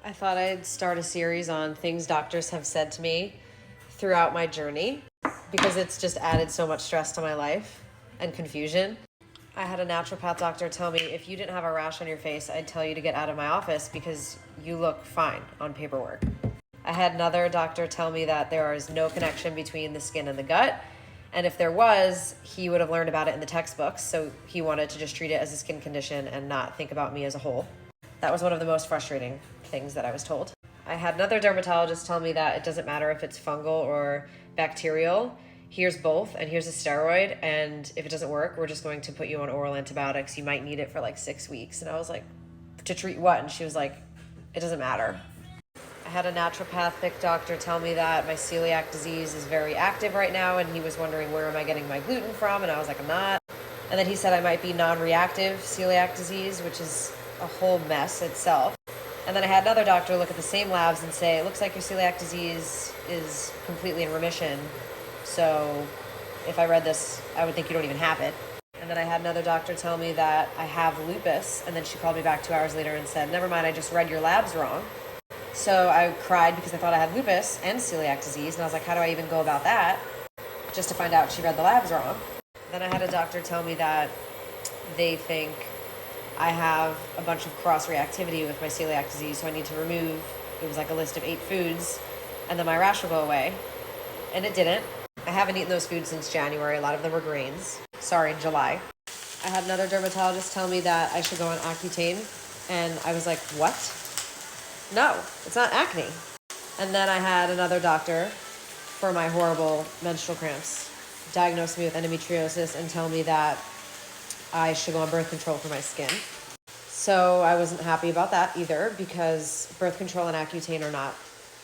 I thought I'd start a series on things doctors have said to me throughout my journey because it's just added so much stress to my life and confusion. I had a naturopath doctor tell me if you didn't have a rash on your face, I'd tell you to get out of my office because you look fine on paperwork. I had another doctor tell me that there is no connection between the skin and the gut. And if there was, he would have learned about it in the textbooks. So he wanted to just treat it as a skin condition and not think about me as a whole. That was one of the most frustrating things that I was told. I had another dermatologist tell me that it doesn't matter if it's fungal or bacterial. Here's both, and here's a steroid, and if it doesn't work, we're just going to put you on oral antibiotics. You might need it for like 6 weeks. And I was like, to treat what? And she was like, it doesn't matter. I had a naturopathic doctor tell me that my celiac disease is very active right now, and he was wondering where am I getting my gluten from, and I was like, I'm not. And then he said I might be non-reactive celiac disease, which is a whole mess itself. And then I had another doctor look at the same labs and say, it looks like your celiac disease is completely in remission. So if I read this, I would think you don't even have it. And then I had another doctor tell me that I have lupus. And then she called me back 2 hours later and said, never mind, I just read your labs wrong. So I cried because I thought I had lupus and celiac disease. And I was like, how do I even go about that? Just to find out she read the labs wrong. Then I had a doctor tell me that they think I have a bunch of cross-reactivity with my celiac disease, so I need to remove, it was like a list of 8 foods, and then my rash will go away. And it didn't. I haven't eaten those foods since January. A lot of them were grains. Sorry, July. I had another dermatologist tell me that I should go on Accutane, and I was like, what? No, it's not acne. And then I had another doctor for my horrible menstrual cramps diagnose me with endometriosis and tell me that I should go on birth control for my skin. So I wasn't happy about that either because birth control and Accutane are not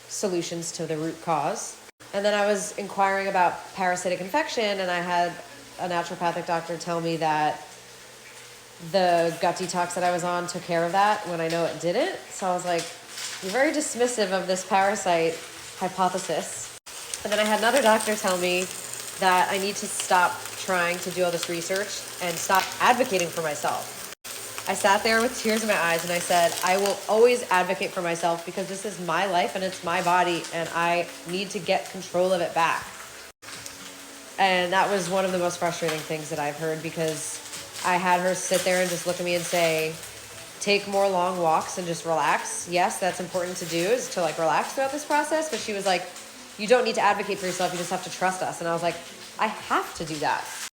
solutions to the root cause. And then I was inquiring about parasitic infection, and I had a naturopathic doctor tell me that the gut detox that I was on took care of that when I know it didn't. So I was like, you're very dismissive of this parasite hypothesis. And then I had another doctor tell me that I need to stop trying to do all this research and stop advocating for myself. I sat there with tears in my eyes and I said, I will always advocate for myself because this is my life and it's my body and I need to get control of it back. And that was one of the most frustrating things that I've heard because I had her sit there and just look at me and say, take more long walks and just relax. Yes, that's important to do, is to like relax throughout this process. But she was like, you don't need to advocate for yourself. You just have to trust us. And I was like, I have to do that.